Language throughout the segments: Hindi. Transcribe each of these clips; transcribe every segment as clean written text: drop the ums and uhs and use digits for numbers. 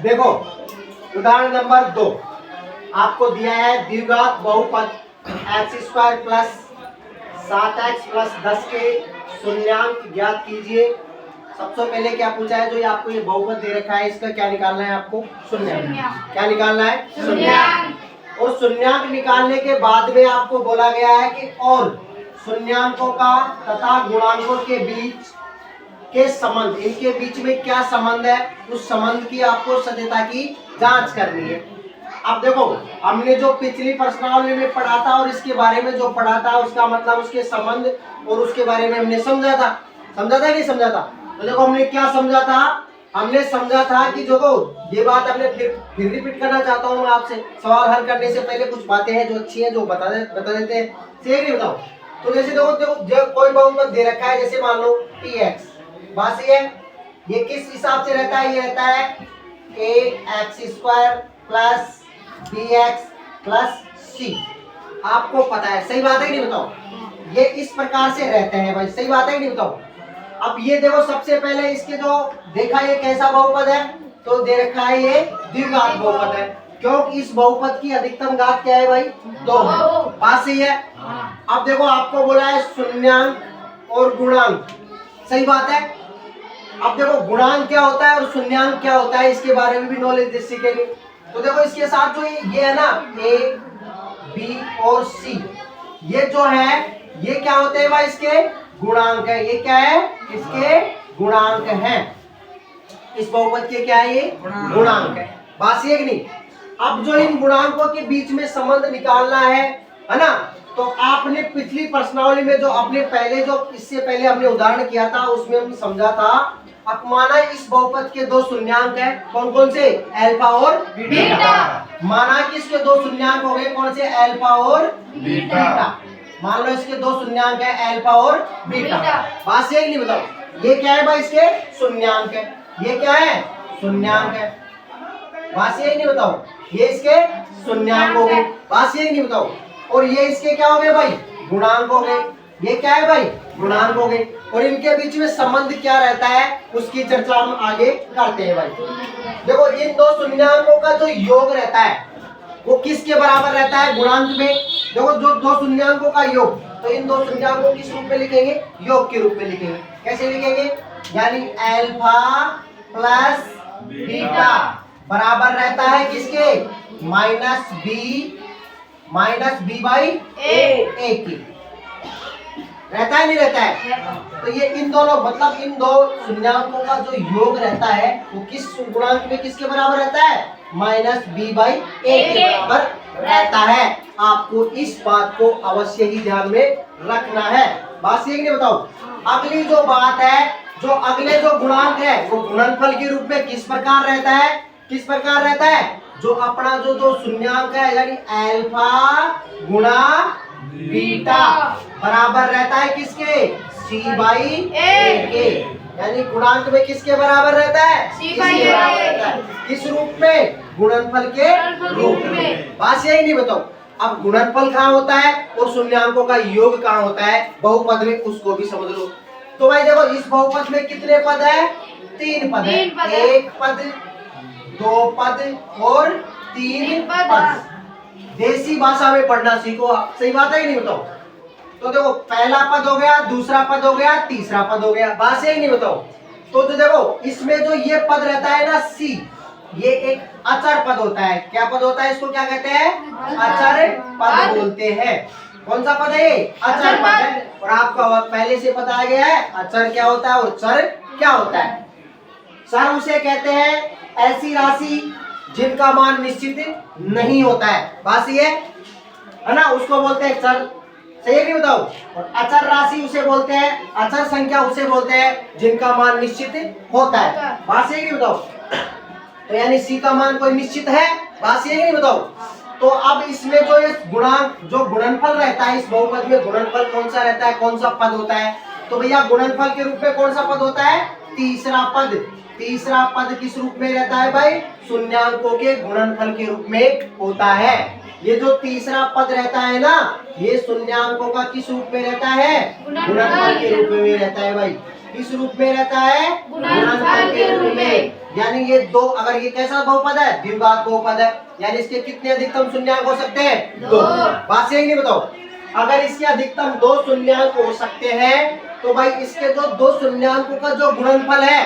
देखो उदाहरण नंबर 2 आपको दिया है द्विघात बहुपद x² प्लस 7x प्लस 10 के शून्यांक ज्ञात कीजिए। सबसे पहले क्या पूछा है, जो ये आपको ये बहुपद दे रखा है इसका क्या निकालना है, आपको शून्यांक। क्या निकालना है, शून्यांक। और शून्यांक निकालने के बाद में आपको बोला गया है कि और शून्यांकों का तथा गुणांकों के बीच के संबंध, इनके बीच में क्या संबंध है, उस संबंध की आपको सत्यता की जांच करनी है। अब देखो हमने जो पिछली प्रश्नावली में पढ़ा था और इसके बारे में जो पढ़ा था उसका मतलब उसके संबंध और उसके बारे में हमने समझा था नहीं समझा था। तो देखो हमने क्या समझा था, हमने समझा था कि जो ये बात हमने फिर रिपीट करना चाहता हूँ मैं आपसे। सवाल हल करने से पहले कुछ बातें हैं जो अच्छी हैं जो बता देते हैं, सही नहीं बताओ। तो जैसे देखो कोई बहुपद दे रखा है, जैसे मान लो px, बात सही है। ये किस हिसाब से रहता है, ये रहता है ax² plus bx plus c। आपको पता है, सही बात है कि नहीं बताओ, ये इस प्रकार से रहते हैं भाई, सही बात है कि नहीं बताओ। अब ये देखो सबसे पहले इसके जो देखा ये कैसा बहुपद है, तो दे रखा है ये द्विघात बहुपद है, क्योंकि इस बहुपद की अधिकतम घात क्या है भाई, 2 है। बात सही है। अब देखो आपको बोला है शून्यांक और गुणांक, सही बात है। अब देखो गुणांक क्या होता है और शून्यांक क्या होता है, इसके बारे में भी नॉलेज सीखेंगे। तो देखो इसके साथ जो ये है ना a, b और c, ये जो है ये क्या होते हैं भाई, इसके गुणांक है। ये क्या है, इसके गुणांक हैं। इस बहुपद के क्या है, ये गुणांक है। बात सही है कि नहीं। अब जो इन गुणांकों के बीच में संबंध निकालना है ना, तो आपने पिछली प्रश्नावली में जो अपने पहले जो इससे पहले हमने उदाहरण किया था उसमें हम समझा था, अब माना इस बहुपद के 2 शून्यांक है, कौन कौन से, अल्फा और बीटा। माना कि इसके 2 शून्यांक हो गए, कौन से, अल्फा और बीटा। मान लो इसके 2 शून्यांक है, अल्फा और बीटा। बात सही नहीं बताओ, ये क्या है भाई, इसके शून्यांक है, ये क्या है, शून्यांक है। बात सही नहीं बताओ, ये इसके शून्यांक हो गए। बात सही नहीं बताओ, और ये इसके क्या हो गए भाई, गुणांक हो गए। ये क्या है भाई, गुणांक हो गए। और इनके बीच में संबंध क्या रहता है उसकी चर्चा हम आगे करते हैं भाई। देखो इन 2 शून्यांकों का जो योग रहता है वो किसके बराबर रहता है, गुणांक में। देखो जो 2 शून्यांकों का योग, तो इन 2 शून्यांकों किस रूप में लिखेंगे, योग के रूप में लिखेंगे। कैसे लिखेंगे, यानी अल्फा प्लस बीटा बराबर रहता है किसके, -b बाई a की। रहता है नहीं रहता है। तो ये इन दोनों मतलब इन 2 शून्यांकों का जो योग रहता है वो किस गुणांक में किसके बराबर रहता है, -b बाई a के बराबर रहता है। आपको इस बात को अवश्य ही ध्यान में रखना है। बात सही नहीं बताओ। अगली जो बात है, जो अगले जो गुणांक है वो गुणनफल के रूप में किस प्रकार रहता है, किस प्रकार रहता है, जो अपना जो 2 शून्यांक है यानी अल्फा गुणा बीटा बराबर रहता है किसके, c बाई a के। यानी गुणांक में किसके बराबर रहता है, c बाई a रहता है। किस रूप में, गुणनफल के रूप में। बात यही नहीं बताओ। अब गुणनफल कहाँ होता है और शून्यांकों का योग कहाँ होता है बहुपद में, उसको भी समझ लो। तो भाई देखो इस बहुपद में कितने पद है, 3 पद है, 1 पद, 2 पद और 3 पद। देसी भाषा में पढ़ना सीखो, सही बात है कि नहीं बताओ। तो देखो पहला पद हो गया, दूसरा पद हो गया, तीसरा पद हो गया। बात सही नहीं बताओ। तो देखो इसमें जो ये पद रहता है ना c, ये एक अचर पद होता है। क्या पद होता है, इसको क्या कहते हैं, अचर पद बोलते हैं। कौन सा पद है ये, अचर पद है। और आपका पहले से बताया गया है अचर क्या होता है और चर क्या होता है। चर उसे कहते हैं ऐसी राशि जिनका मान निश्चित नहीं होता है। बात सही है ना, उसको बोलते हैं चर। सही नहीं बताओ। और अचर राशि उसे बोलते हैं, अचर संख्या उसे बोलते हैं जिनका मान निश्चित होता है। बात सही नहीं बताओ। तो यानी c का मान कोई निश्चित है, बात सही नहीं बताओ। तो अब इसमें जो ये गुणांक जो गुणनफल रहता है, इस बहुपद में गुणनफल कौन सा रहता है, कौन सा पद होता है, तो भैया गुणनफल के रूप में कौन सा पद होता है, तीसरा पद। तीसरा पद किस रूप में रहता है भाई, शून्यांकों के गुणनफल के रूप में होता है। ये जो तीसरा पद रहता है ना, ये शून्यांकों का किस रूप में रहता है, गुणनफल के रूप में रहता है भाई। किस रूप में रहता है, गुणनफल के रूप में। यानी ये दो, अगर ये कैसा बहुपद है, द्विघात बहुपद है, यानी इसके कितने अधिकतम शून्यंक हो सकते हैं, 2। बात सही नहीं बताओ, अगर इसके अधिकतम 2 शून्यंक हो सकते हैं तो भाई इसके जो 2 शून्यंकों का जो गुणनफल है,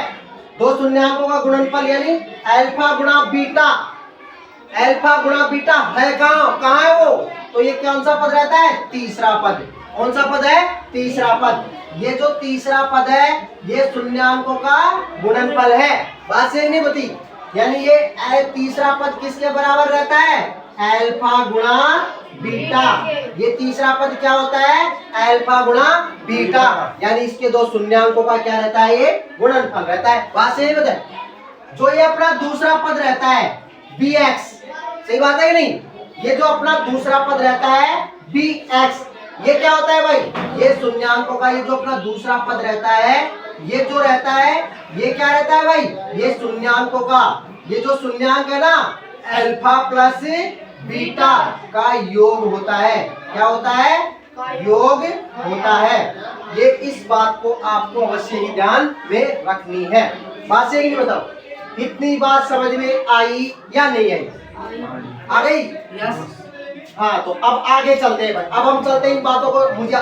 2 शून्यंकों का गुणनफल यानी अल्फा गुणा बीटा, अल्फा गुणा बीटा है कहाँ है वो, तो ये कौन सा पद रहता है, तीसरा पद। कौन सा पद है, तीसरा पद। ये जो तीसरा पद है ये शून्यंकों का गुणनफल है। बात सही नहीं बती, यानी ये तीसरा पद किसके बराबर रहता है, अल्फा गुणा बीटा। ये तीसरा पद क्या होता है, अल्फा गुणा बीटा, यानी इसके 2 शून्यंकों का क्या रहता है, ये गुणनफल रहता है। बात सही बताए। जो ये अपना दूसरा पद रहता है bx, सही बात है कि नहीं, ये जो अपना दूसरा पद रहता है bx, ये क्या होता है भाई, ये शून्यंकों का ये जो अपना दूसरा पद रहता है, ये जो रहता है ये क्या रहता है भाई, ये शून्यंकों का, ये जो शून्यंक है ना अल्फा प्लस बीटा का योग होता है। क्या होता है, योग होता है। ये इस बात को आपको अवश्य ही ध्यान में रखनी है। बात सही नहीं बताओ, इतनी बात समझ में आई या नहीं आई, आ गई। हाँ, तो अब आगे चलते हैं भाई, अब हम चलते हैं इन बातों को, मुझे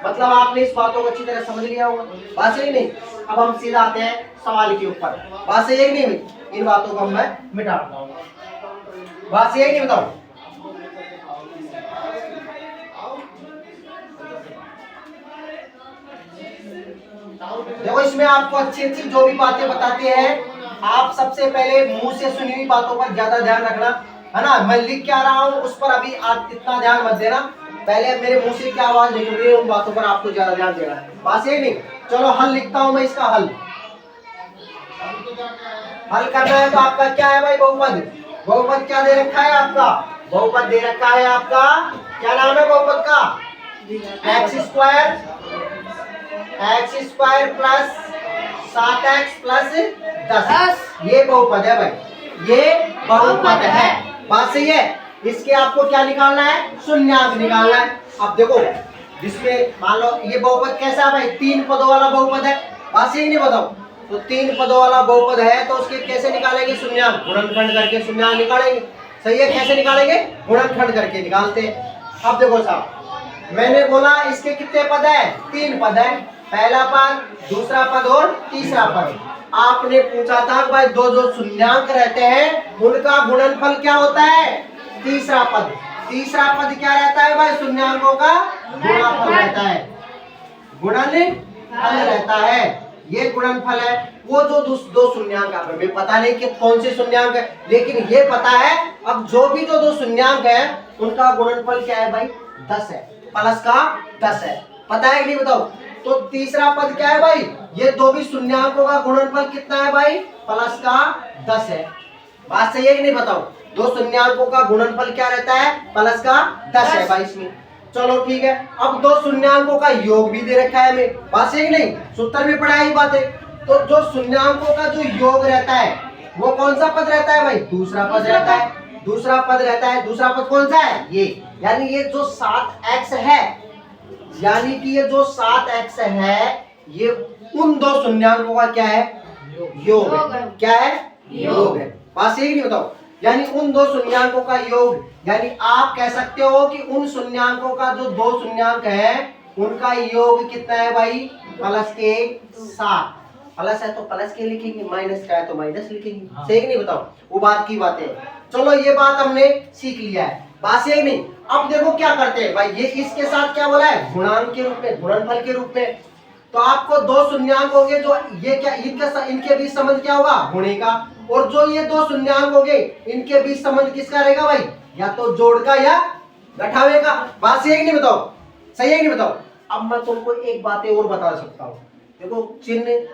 मतलब आपने इस बातों को अच्छी तरह समझ लिया होगा। बात सही नहीं, अब हम सीधा आते हैं सवाल के ऊपर। बात सही है कि नहीं, इन बातों को मैं मिटा देता हूँ। बात सही है कि नहीं बताओ, देखो इसमें आपको अच्छी अच्छी जो भी बातें बताते हैं, आप सबसे पहले मुंह से सुनी हुई बातों पर ज्यादा ध्यान रखना, है ना। मैं लिख क्या रहा हूँ उस पर अभी आप इतना ध्यान मत देना, पहले मेरे मुंह से क्या आवाज निकल रही है उन बातों पर आपको ज्यादा ध्यान देना है। बात सही नहीं, चलो हल लिखता हूँ मैं, इसका हल करना है तो आपका क्या है भाई, बहुपद। बहुपद क्या दे रखा है आपका, बहुपद दे रखा है आपका, क्या नाम है बहुपद का, x square plus 7x plus 10, ये बहुपद है भाई, ये बहुपद है। बात सही है। इसके आपको क्या निकालना है, शून्यंक निकालना है। अब देखो जिसमें मान लो ये बहुपद कैसा है भाई, 3 पदों वाला बहुपद है। बात सही नहीं बताओ, तो 3 पदों वाला बहुपद है तो उसके कैसे निकालेंगे, शून्यंक, गुणनखंड करके शून्यंक निकालेंगे। सही है, कैसे निकालेंगे, गुणनखंड करके निकालते हैं। अब देखो साहब, मैंने बोला इसके कितने पद है, 3 पद है, पहला पद, दूसरा पद और तीसरा पद। आपने पूछा था भाई जो शून्यंक रहते हैं उनका गुणनफल क्या होता है, तीसरा पद। तीसरा पद क्या रहता है भाई, शून्यंकों का गुणनफल रहता है, गुणनफल रहता है, ये गुणनफल है। वो जो दो शून्यंक है, हमें पता नहीं कि कौन से शून्यंक है, लेकिन ये पता है अब जो भी जो 2 शून्यंक है उनका गुणनफल क्या है भाई, 10 है, प्लस का 10 है। पता है कि नहीं बताओ। तो तीसरा पद क्या है भाई, ये 2 भी शून्यंकों का गुणनफल कितना है भाई, प्लस का 10 है। बात सही है कि नहीं बताओ, 2 शून्यंकों का गुणनफल क्या रहता है, प्लस का 10 है भाई इसमें। चलो ठीक है, अब 2 शून्यंकों का योग भी दे रखा है हमें। बात सही कि नहीं, सूत्र में पढ़ा है बातें। तो जो शून्यंकों का जो योग रहता है वो कौन सा पद रहता है भाई, दूसरा पद रहता है, दूसरा पद रहता है। दूसरा पद कौन सा है, ये, यानी ये जो 7x है, यानी कि ये जो 7x है ये उन 2 शून्यंकों का क्या है, योग है। क्या है, योग है। बात सही नहीं बताओ, यानी उन 2 शून्यंकों का योग, यानी आप कह सकते हो कि उन शून्यंकों का जो 2 शून्यंक है उनका योग कितना है भाई, प्लस के 7। प्लस है तो प्लस के लिखेंगे, माइनस का है तो माइनस लिखेंगे। सही कि नहीं बताओ, वो बात की बात है। चलो ये बात हमने सीख लिया है। बात सही नहीं। अब देखो क्या करते हैं भाई, ये इसके साथ क्या बोला है, गुणांक के रूप में, गुणनफल के रूप में। तो आपको 2 शून्यंक होंगे, जो ये क्या इनके बीच संबंध क्या होगा, गुणे का। और जो ये 2 शून्यंक होंगे इनके बीच संबंध किसका रहेगा भाई, या तो जोड़ का या घटावे का। बात सही है कि नहीं बताओ, सही है कि नहीं बताओ। अब मैं तुमको एक बात और बता सकता हूँ। देखो चिन्ह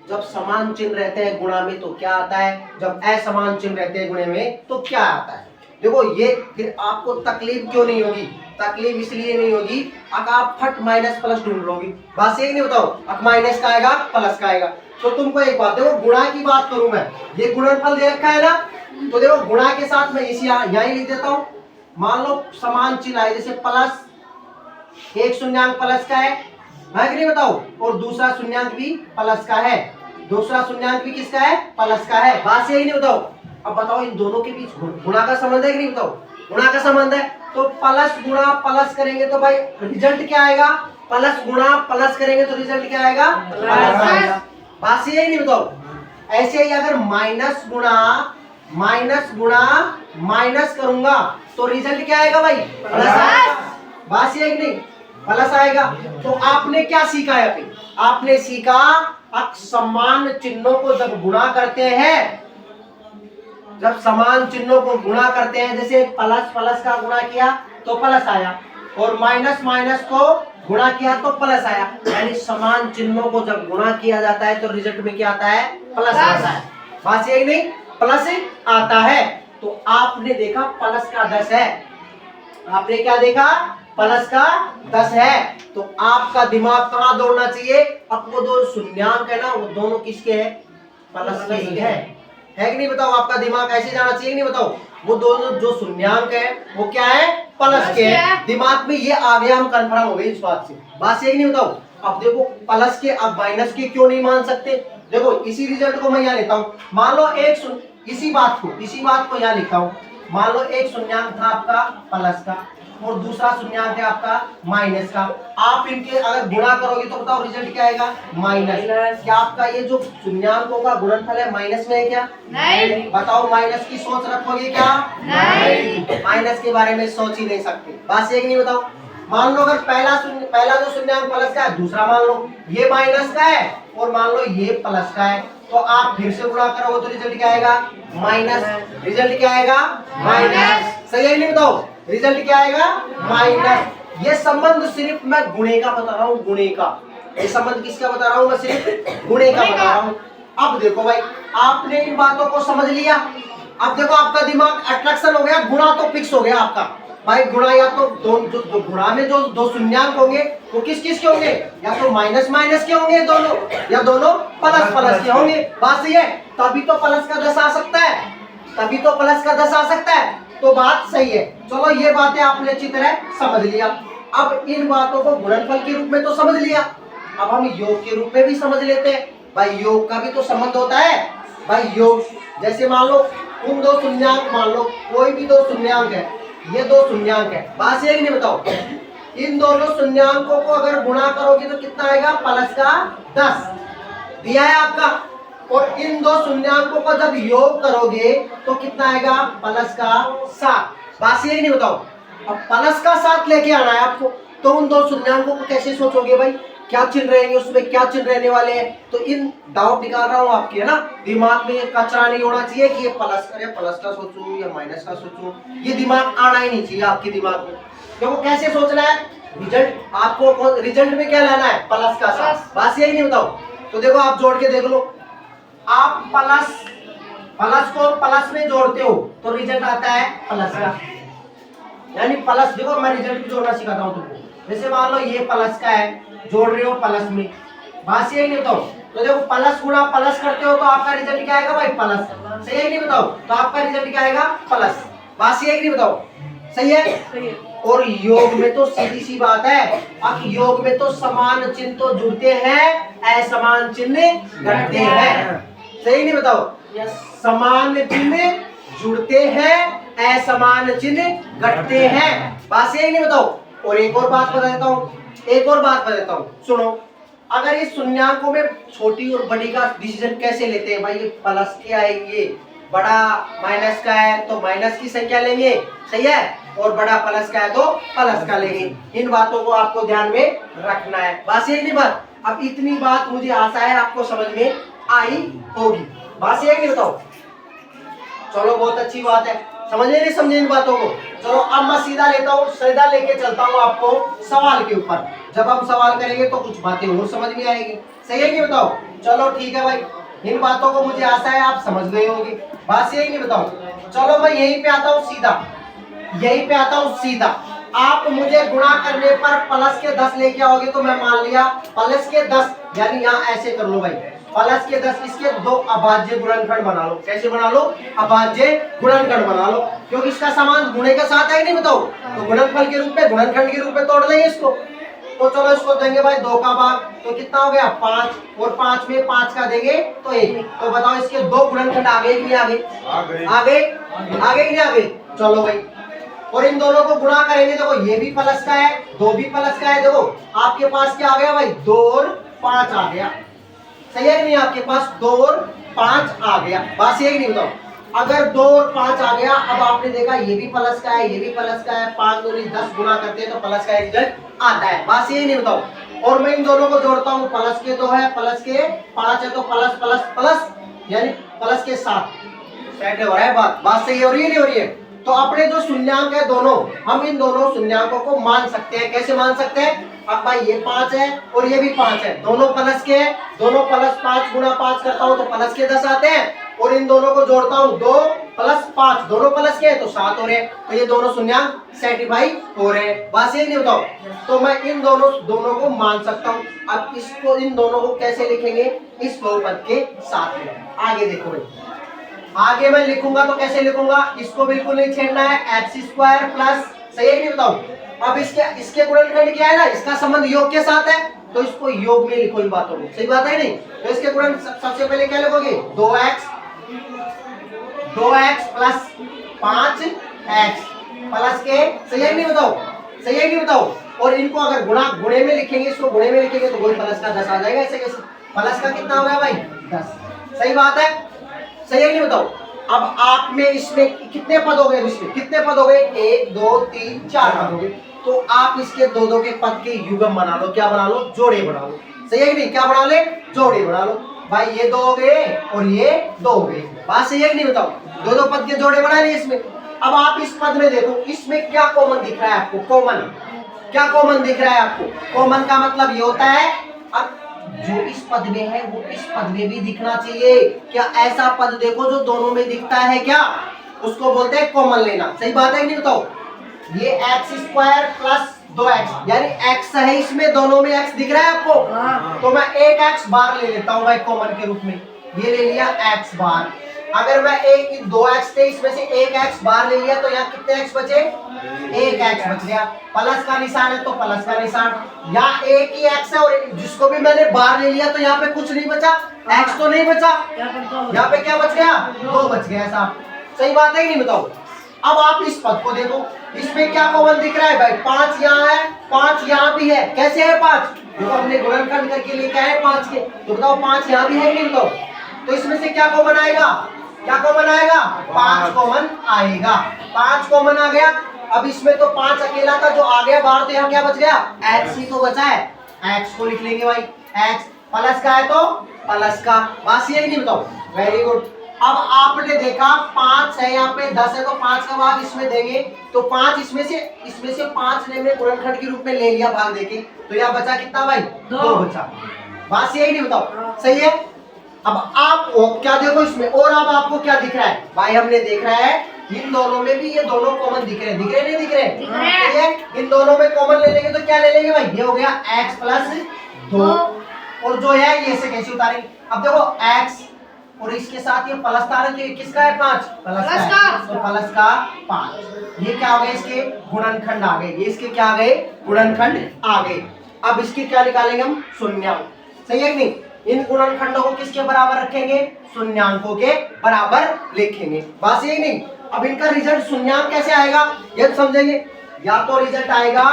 जब समान चिन्ह रहते हैं गुणा में तो क्या आता है, जब असमान चिन्ह रहते हैं गुणे में तो क्या आता है। देखो ये फिर आपको तकलीफ क्यों नहीं होगी, तकलीफ इसलिए नहीं होगी अगर आप फट माइनस प्लस ढूंढ लोगी। बात सही नहीं बताओ, अब माइनस का आएगा प्लस का आएगा। तो तुमको एक बात, देखो गुणा की बात करूं मैं, ये गुणनफल दे रखा है ना, तो देखो गुणा के साथ मैं इसी यहाँ ही लिख देता हूँ। मान लो समान चिन्ह आए, जैसे प्लस, एक शून्यंक प्लस का है कि नहीं बताओ, और दूसरा शून्यंक भी प्लस का है। दूसरा शून्यांक भी किसका है? प्लस का है। बात यही नहीं बताओ। अब बताओ इन दोनों के बीच गुणा का संबंध है कि नहीं? बताओ गुणा का संबंध है तो प्लस गुणा प्लस करेंगे तो भाई रिजल्ट क्या आएगा? प्लस गुणा प्लस करेंगे तो रिजल्ट क्या आएगा? प्लस आएगा। बात यही नहीं बताओ। ऐसे ही अगर माइनस गुणा माइनस करूंगा तो रिजल्ट क्या आएगा भाई? प्लस आएगा। बात यही नहीं, प्लस आएगा। तो आपने क्या सीखा है? अभी आपने सीखा समान चिन्हों को जब गुणा करते हैं, जब समान चिन्हों को गुणा करते हैं, जैसे प्लस प्लस का गुणा किया तो प्लस आया और माइनस माइनस को गुणा किया तो प्लस आया, यानी समान चिन्हों को जब गुणा किया जाता है तो रिजल्ट में क्या आता है? प्लस आता है। बात यही नहीं, प्लस आता है। तो आपने देखा प्लस का 10 है, आपने क्या देखा? प्लस का 10 है। तो आपका दिमाग कहाँ दौड़ना चाहिए? अब वो दो शून्यांक है ना, वो दोनों किसके हैं? प्लस के ही है कि नहीं? बताओ आपका दिमाग ऐसे जाना चाहिए कि नहीं? बताओ वो दोनों जो शून्यांक है वो क्या है? प्लस के है। दिमाग में ये आ गया, हम कंफर्म हो गए इस बात से। बात ये नहीं? बताओ अब देखो प्लस के अब माइनस के क्यों नहीं मान सकते? देखो इसी रिजल्ट को मैं यहाँ लेता हूँ। मान लो इसी बात को यहाँ लिखता हूँ। मान लो एक शून्यांक था आपका प्लस का और दूसरा शून्यांक है आपका माइनस का। आप इनके अगर गुणा करोगे तो बताओ रिजल्ट क्या आएगा? माइनस। क्या आपका ये जो शून्यांकों का गुणनफल है माइनस में है क्या? नहीं। बताओ माइनस की सोच रखोगे क्या? नहीं। माइनस के बारे में सोच ही नहीं सकते। बात ये नहीं? बताओ मान लो अगर पहला जो शून्यांक प्लस का है, दूसरा मान लो ये माइनस का है और मान लो ये प्लस का है, तो आप फिर से गुणा करोगे तो रिजल्ट क्या आएगा? माइनस। रिजल्ट क्या आएगा? माइनस। सही है नहीं? बताओ रिजल्ट क्या आएगा? माइनस। ये संबंध सिर्फ मैं गुणे का बता रहा हूँ, गुणे का। ये संबंध किसका बता रहा हूँ? मैं सिर्फ गुणे का बता रहा हूँ। अब देखो भाई आपने इन बातों को समझ लिया। अब देखो आपका दिमाग अट्रैक्शन हो गया, गुणा तो फिक्स हो गया आपका। भाई गुणा या तो जो गुणा में जो दो शून्यांक होंगे वो किस किस के होंगे? या तो माइनस माइनस के होंगे दोनों, या दोनों प्लस प्लस के होंगे। बात सही है? तभी तो प्लस का 10 आ सकता है, तभी तो प्लस का 10 आ सकता है। तो बात सही है। चलो ये बातें आपने अच्छी तरह समझ लिया। अब इन बातों को गुणनफल के रूप में तो समझ लिया, अब हम योग के रूप में भी समझ लेते हैं। भाई योग का भी तो संबंध होता है। भाई योग जैसे मान लो उन दो शून्यांक, मान लो कोई भी दो शून्यांक है, ये दो शून्यांक है। बात यही नहीं? बताओ इन दोनों शून्यांकों को अगर गुणा करोगे तो कितना आएगा? प्लस का 10 दिया है आपका। और इन दो शून्यांकों को जब योग करोगे तो कितना आएगा? प्लस का 7। बात यही नहीं? बताओ अब प्लस का 7 लेके आना है आपको, तो उन दो शून्यांकों को कैसे सोचोगे? भाई क्या चिन्ह रहेंगे उसमें, क्या चिन्ह रहने वाले हैं? तो इन डाउट निकाल रहा हूँ आपके, है ना? दिमाग में ये कचरा नहीं होना चाहिए कि ये प्लस का सोचूं या माइनस का सोचूं। ये दिमाग आना ही नहीं चाहिए आपके दिमाग में। देखो कैसे सोचना है? रिजल्ट आपको रिजल्ट में क्या लाना है? प्लस का 7। बात यही नहीं? बताओ तो देखो आप जोड़ के देख लो। आप प्लस को प्लस में जोड़ते हो तो रिजल्ट आता है प्लस का, यानी प्लस। देखो मैं रिजल्ट भी जोड़ना सिखाता हूँ तुमको। जैसे मान लो ये प्लस का है, जोड़ रहे हो प्लस में। बात यही नहीं? बताओ तो देखो प्लस गुणा प्लस करते हो तो आपका रिजल्ट क्या आएगा? भाई प्लस। सही है नहीं? बताओ तो आपका रिजल्ट क्या आएगा? प्लस। बात यही नहीं? बताओ सही है? सही है। और योग में तो सीधी सी बात है। अब योग में तो समान चिन्ह तो जुड़ते हैं, असमान चिन्ह घटते हैं। सही नहीं? बताओ समान चिन्ह जुड़ते हैं, असमान चिन्ह घटते हैं। बात यही नहीं? बताओ और एक और बात बता देता हूँ, सुनो। अगर इस शून्यांकों में छोटी और बड़ी का डिसीजन कैसे लेते हैं? भाई ये प्लस के आएंगे, बड़ा माइनस का है तो माइनस की संख्या लेंगे, सही है? और बड़ा प्लस का है तो प्लस का लेंगे। इन बातों को आपको ध्यान में रखना है। बस यही नहीं बात। अब इतनी बात मुझे आशा है आपको समझ में आई होगी। बस यही नहीं? बताओ चलो बहुत अच्छी बात है, समझे नहीं समझे इन बातों को? चलो अब मैं सीधा लेके चलता हूँ आपको सवाल के ऊपर। जब हम सवाल करेंगे तो कुछ बातें और समझ में आएगी। सही है कि? बताओ चलो ठीक है भाई, इन बातों को मुझे आशा है आप समझ गए होंगे। बात यही नहीं? बताओ चलो मैं यहीं पे आता हूँ सीधा। आप मुझे गुणा करने पर प्लस के 10 लेके आओगे तो मैं मान लिया प्लस के 10, यानी यहाँ ऐसे कर लो भाई, प्लस के 10 इसके दो अभाज्य गुणनखंड बना लो। कैसे बना लो? अभाज्य गुणनखंड बना लो, क्योंकि इसका समान गुणे के साथ है कि नहीं? बताओ तो गुणनफल के रूप में, गुणनखंड के रूप में तोड़ लेंगे इसको। तो चलो इसको देंगे भाई 2 का भाग, तो कितना हो गया 5, और 5 में 5 का देंगे तो 1। तो बताओ इसके दो गुणनखंड आ गए कि नहीं आ गए? आ गए कि नहीं आ गए? चलो भाई, और इन दोनों को गुणा करेंगे, देखो ये भी प्लस का है, 2 भी प्लस का है, देखो आपके पास क्या आ गया भाई 2 और 5 आ गया। सही है कि नहीं? आपके पास 2 और 5 आ गया। बात ये नहीं बताओ, अगर 2 और 5 आ गया, अब आपने देखा ये भी प्लस का है, ये भी प्लस का है, 5 दूनी 10 गुना करते हैं तो प्लस का रिजल्ट आता है। बात ये नहीं बताओ, और मैं इन दोनों को जोड़ता हूँ, प्लस के 2 है, प्लस के 5 है, तो प्लस प्लस प्लस यानी प्लस के 7 सेट हो रहा है। बात सही हो रही है नहीं हो रही है? तो अपने जो शून्यांक है दोनों, हम इन दोनों शून्यांकों को मान सकते हैं। कैसे मान सकते हैं? अब भाई ये 5 है और ये भी 5 है, दोनों प्लस के हैं, दोनों प्लस 5 गुना 5 करता हूं तो प्लस के 10 आते हैं, और इन दोनों को जोड़ता हूं 2 प्लस 5, दोनों प्लस के हैं तो 7 हो रहे हैं, तो ये दोनों शून्यांक सेटिस्फाई हो रहे हैं। बस ये नहीं बताओ, तो मैं इन दोनों को मान सकता हूं। अब इसको, इन दोनों को कैसे लिखेंगे? इस बहुपद के साथ में। आगे देखो भाई, आगे मैं लिखूंगा तो कैसे लिखूंगा? इसको बिल्कुल नहीं छेड़ना है, एक्स स्क्वायर प्लस, सही है नहीं बताओ? अब इसके गुणनखंड क्या है ना, इसका संबंध योग के साथ है, तो इसको योग में लिखो इन बातों को। सही बात है नहीं? तो इसके गुणन सबसे पहले क्या लिखोगे? 2x प्लस 5x प्लस के, सही है नहीं बताओ? सही है नहीं बताओ? और इनको अगर गुणे में लिखेंगे, इसको गुणे में लिखेंगे तो वही प्लस का 10 आ जाएगा। ऐसे कैसे? प्लस का कितना हो गया भाई 10। सही बात है? सही है नहीं बताओ? अब आप में इसमें कितने पद हो गए? इसमें कितने पद हो गए? 1 2 3 4 पद हो गए। तो आप इसके दो के पद के युग्म बना लो। क्या बना लो? जोड़े बना लो। सही है कि नहीं? क्या बना ले? जोड़े बना लो। भाई ये 2 हो गए और ये 2 हो गए। बात सही है कि नहीं बताओ? दो पद के जोड़े बना लिए इसमें। अब आप इस पद में देखो, इसमें क्या कॉमन दिख रहा है आपको? कॉमन क्या कॉमन दिख रहा है आपको? कॉमन का मतलब ये होता है, अब जो इस पद में है वो इस पद में भी दिखना चाहिए। क्या ऐसा पद देखो जो दोनों में दिखता है क्या? उसको बोलते हैं कॉमन लेना। सही बात है कि नहीं बताओ? ये एक्स स्क्वायर प्लस 2x यानी x है, इसमें दोनों में x दिख रहा है आपको, तो मैं एक x बार ले लेता हूं भाई कॉमन के रूप में। ये ले लिया x बार। अगर मैं 2x थे, इसमें से एक x बार ले लिया तो यहाँ कितने x बचे? एक x बच गया। प्लस का निशान है तो प्लस का निशान, यहाँ एक ही x है और जिसको भी मैंने बार ले लिया तो यहाँ पे कुछ नहीं बचा, x तो नहीं बचा, यहाँ पे क्या बच गया? 2 बच गया साहब। सही बात है कि नहीं बताओ? अब आप इस पद को देखो, इसमें क्या कॉमन दिख रहा है भाई? 5 यहाँ है, 5 यहाँ भी है। कैसे है 5? देखो हमने गुणनखंड करके लेके आए 5 के, तो बताओ 5 यहाँ भी है कि नहीं बताओ? तो इसमें से क्या कॉमन आएगा? क्या कॉमन आएगा? 5 कॉमन आएगा। 5 कॉमन आ गया। अब इसमें तो 5 अकेला था जो आ गया बाहर, तो यहाँ क्या बच गया? x ही तो बचा है, x को लिख लेंगे भाई। x प्लस का है तो प्लस का। बात ये नहीं बताओ? Very good. अब आपने देखा 5 है यहाँ पे, 10 है, तो 5 का भाग इसमें देंगे तो 5 इसमें से 5 ने गुणनखंड के रूप में ले लिया भाग देके, तो यहाँ बचा कितना भाई? 2 बचा। बात यही नहीं बताओ? सही है। अब आप क्या देखो इसमें, और अब आपको क्या दिख रहा है भाई? हमने देख रहा है इन दोनों में भी ये दोनों कॉमन दिख रहे हैं। दिख रहे नहीं दिख रहे? ठीक है। इन दोनों में कॉमन ले लेंगे तो क्या ले लेंगे भाई? ये हो गया x प्लस 2, और जो है ये से कैसे उतारेंगे? अब देखो x और इसके साथ ये प्लस तारेंगे, किसका है? 5 प्लस का, तो प्लस का 5। ये क्या हो गए? इसके गुणनखंड आ गए। ये इसके क्या आ गए? गुणनखंड आ गए। अब इसके क्या निकालेंगे हम? शून्यांक। सही है कि नहीं? इन गुणनखंडों को किसके बराबर रखेंगे? शून्यांकों के बराबर लिखेंगे। बात यही नहीं। अब इनका रिजल्ट शून्यांक कैसे आएगा ये तो समझेंगे। या तो रिजल्ट आएगा,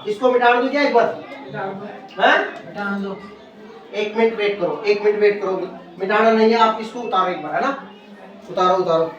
इसको मिटा दो क्या एक बार? मिटा दो। 1 मिनट वेट करो, मिटाना नहीं है, आप इसको उतारो एक बार, है ना? उतारो।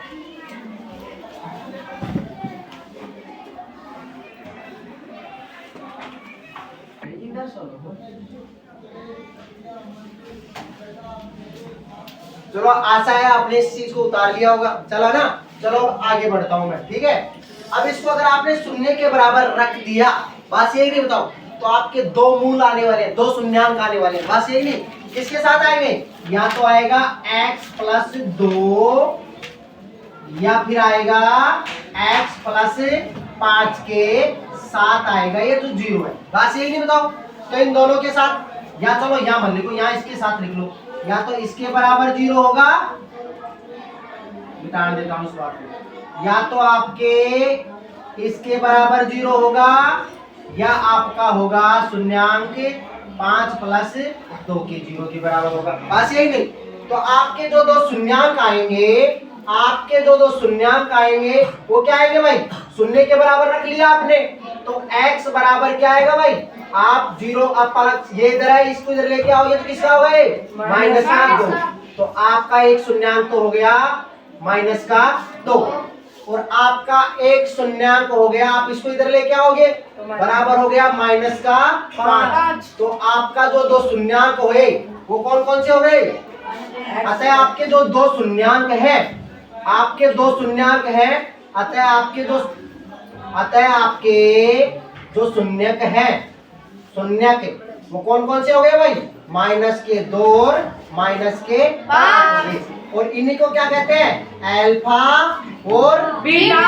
चलो आशा है आपने इस चीज को उतार लिया होगा। चला ना? चलो आगे बढ़ता हूं मैं। ठीक है। अब इसको अगर आपने शून्य के बराबर रख दिया, बस यही नहीं बताओ, तो आपके 2 मूल आने वाले हैं, 2 शून्यांक आने वाले हैं। बस यही नहीं, किसके साथ आएंगे? या तो आएगा x प्लस 2 या फिर आएगा x प्लस 5 के साथ आएगा, ये तो 0 है। बस यही नहीं बताओ। तो इन दोनों के साथ, या चलो यहाँ मत लिखो, यहाँ इसके साथ लिख लो। या तो इसके बराबर 0 होगा, मिटा देता हूं इस बात को, या तो आपके इसके बराबर 0 होगा या आपका होगा शून्यांक 5 प्लस 2 के 0 के बराबर होगा। बस यही नहीं, तो आपके जो दो शून्यांक आएंगे, आपके दो शून्यांक आएंगे, वो क्या आएंगे भाई, शून्य के बराबर रख लिया आपने, तो x बराबर क्या आएगा भाई, आप 0 अब प्लस ये इधर है, इसको इधर लेके आओगे तो किसका होगा ये माइनस का 2, तो आपका एक शून्यांक तो हो गया माइनस का 2 और आपका एक शून्यांक हो गया, आप इसको इधर लेके आओगे बराबर हो गया माइनस का 5। तो आपका जो दो शून्यांक हुए वो कौन कौन से हो गए, अतः आपके जो दो शून्यांक है, आपके दो शून्यांक है, अतः आपके जो शून्यक है, शून्यक वो कौन कौन से हो गए भाई, माइनस के 2 और माइनस के 5, और इन्हीं को क्या कहते हैं, अल्फा और बीटा।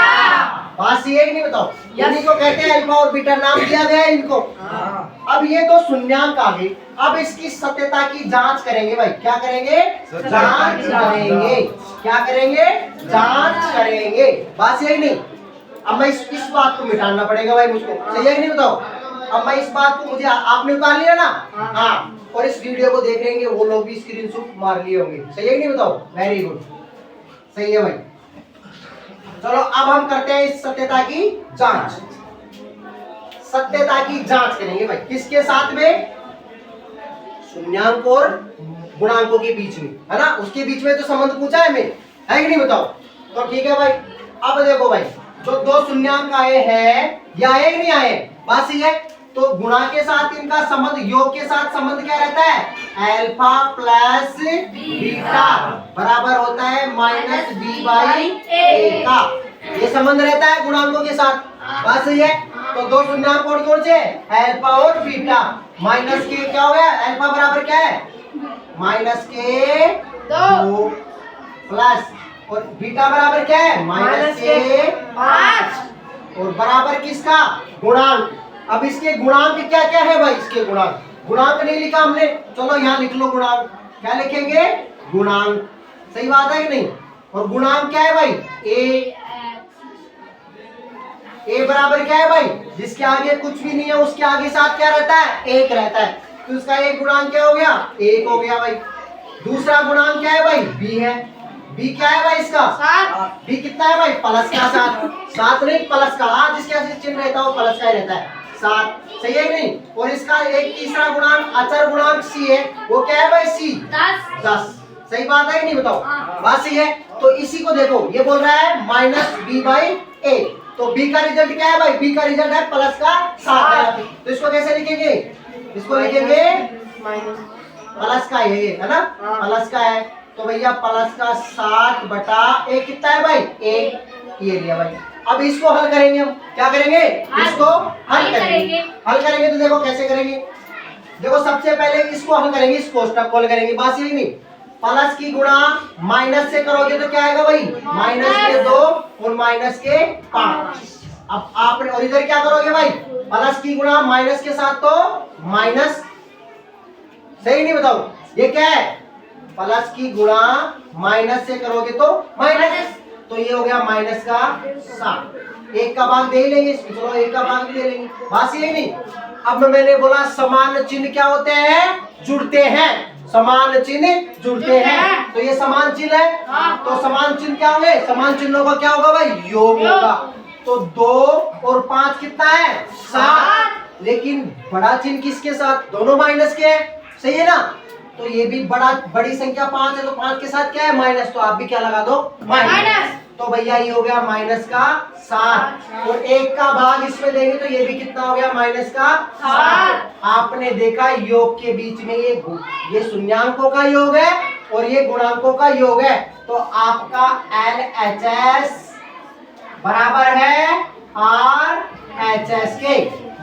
बात ये नहीं बताओ, इन्हीं को कहते हैं अल्फा और बीटा, नाम दिया गया है इनको। अब ये दो शून्यांक आ गए, अब इसकी सत्यता की जांच करेंगे भाई, क्या करेंगे, जांच करेंगे, क्या करेंगे, जांच करेंगे। बस यही नहीं, अब मैं इस बात को मिटाना पड़ेगा भाई मुझको, सही है नहीं बताओ, अब मैं इस बात को, मुझे आपने उतार लिया ना, हाँ, और इस वीडियो को देख रहेंगे वो लोग भी स्क्रीनशॉट मार लिए होंगे, सही है नहीं बताओ, वेरी गुड, सही है भाई। चलो अब हम करते हैं इस सत्यता की जांच, सत्यता की जांच करेंगे भाई, किसके साथ में, शून्यांक और गुणांकों के बीच में, है ना, उसके बीच में तो संबंध पूछा है हमें, है कि नहीं बताओ, तो ठीक है भाई। अब देखो भाई, जो दो शून्यांक आए हैं, या आए कि नहीं आए, बात सही है, तो गुणा के साथ इनका संबंध, योग के साथ संबंध क्या रहता है, अल्फा प्लस बीटा बराबर होता है माइनस बी बाई ए का, ये संबंध रहता है गुणांकों के साथ, बात सही है। तो दो शून्यांक कौन कौन से, अल्फा और बीटा, माइनस के क्या हो गया, अल्फा बराबर क्या है, माइनस के 2 प्लस, और बीटा बराबर क्या है, माइनस के 5, और बराबर किसका, गुणांक। अब इसके गुणांक क्या क्या है भाई, इसके गुणांक नहीं लिखा हमने, चलो यहाँ लिख लो गुणांक, क्या लिखेंगे, गुणांक, सही बात है कि नहीं, और गुणांक क्या है भाई, ए बराबर क्या है भाई, जिसके आगे कुछ भी नहीं है उसके आगे साथ क्या रहता है, 1 रहता है, तो उसका एक गुणांक क्या हो गया, 1 हो गया भाई। दूसरा गुणांक क्या है भाई, बी है, बी क्या है भाई इसका, 7, बी कितना है भाई, प्लस का 7 नहीं प्लस का, जिसके आगे चिन्ह रहता है वो प्लस का ही रहता है, 7, सही है कि नहीं। और इसका एक तीसरा गुणांक, अचर गुणांक सी है, वो क्या है भाई, सी 10, सही बात है कि नहीं बताओ, बात सही है। तो इसी को देखो, ये बोल रहा है माइनस बी बाई ए, तो बी का रिजल्ट क्या है भाई, बी का रिजल्ट है प्लस का 7, तो इसको कैसे लिखेंगे, इसको लिखेंगे प्लस का है ना, प्लस का है, तो भैया प्लस का 7 बटा 1 कितना है भाई, 1, ये लिया भाई। अब इसको हल करेंगे हम, क्या करेंगे, इसको हल करेंगे तो देखो कैसे करेंगे, देखो सबसे पहले इसको हल करेंगे, इस कोष्टक को हल करेंगे, बस यही नहीं, प्लस की गुणा माइनस से करोगे तो क्या आएगा भाई, माइनस के 2 और माइनस के 5। अब आप और इधर क्या करोगे भाई, प्लस की गुणा माइनस के साथ तो माइनस, सही नहीं बताओ, ये क्या है, प्लस की गुणा माइनस से करोगे तो माइनस, तो ये हो गया माइनस का 7, 1 का भाग दे ही लेंगे इसमें, चलो 1 का भाग भी दे लेंगे, बस यही नहीं। अब मैंने बोला समान चिन्ह क्या होते हैं, जुड़ते हैं, समान चिन्ह जुड़ते हैं, तो ये समान चिन्ह है, तो समान चिन्ह क्या होंगे, समान चिन्हों का क्या होगा भाई, योग होगा, तो 2 और 5 कितना है, 7, लेकिन बड़ा चिन्ह किसके साथ, दोनों माइनस के हैं, सही है ना, तो ये भी बड़ी संख्या 5 है, तो 5 के साथ क्या है, माइनस, तो आप भी क्या लगा दो, माइनस, तो भैया ये हो गया माइनस का 7, और 1 का भाग इसमें देंगे तो ये भी कितना हो गया, माइनस का 7। आपने देखा योग के बीच में ये शून्यांकों का योग है और ये गुणांकों का योग है, तो आपका LHS बराबर है RHS के,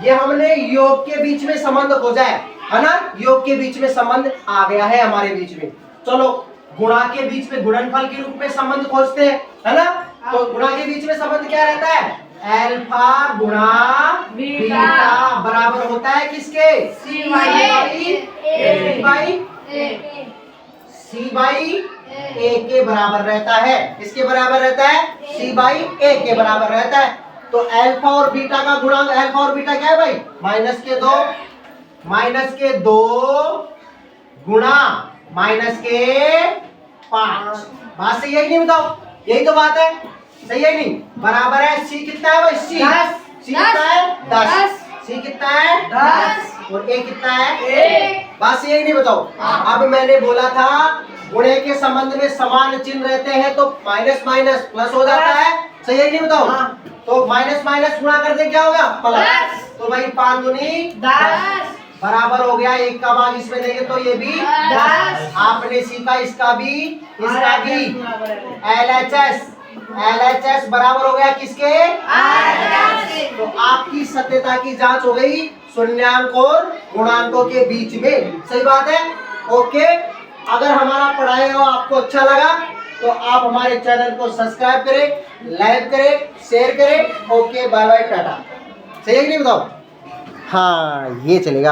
ये हमने योग के बीच में संबंध खोजा है ना, योग के बीच में संबंध आ गया है हमारे बीच में। चलो गुणा के बीच में गुणनफल के रूप में संबंध खोजते हैं, है ना, तो गुणा के बीच में संबंध क्या रहता है, अल्फा गुणा बीटा बराबर होता है किसके, सी बाई ए के बराबर रहता है, इसके बराबर रहता है, सी बाई ए के बराबर रहता है। तो अल्फा और बीटा का गुणांक, अल्फा और बीटा क्या है भाई? माइनस के 2 गुणा -5। बात सही है कि नहीं बताओ? यही तो बात है, सही है नहीं? बराबर है सी कितना है भाई? सी कितना है? 10। सी कितना है? 10। और ए कितना है? 1। बात सही है कि नहीं बताओ? अब मैंने बोला था गुणे के संबंध में समान चिन्ह रहते हैं तो माइनस माइनस प्लस हो जाता है, सही है कि नहीं बताओ? तो माइनस माइनस गुणा करते क्या होगा? प्लस। तो भाई 5 दूनी 10 बराबर हो गया 1 का भाग इसमें देंगे तो ये भी 10। आपने सीखा इसका भी LHS बराबर हो गया किसके? तो आपकी सत्यता की जांच हो गई शून्यांक और गुणांकों के बीच में, सही बात है? ओके, अगर हमारा पढ़ाया हुआ आपको अच्छा लगा तो आप हमारे चैनल को सब्सक्राइब करें, लाइक करें, शेयर करें। Okay, bye bye, ta-ta. सही है कि नहीं बताओ? हाँ, ये चलेगा।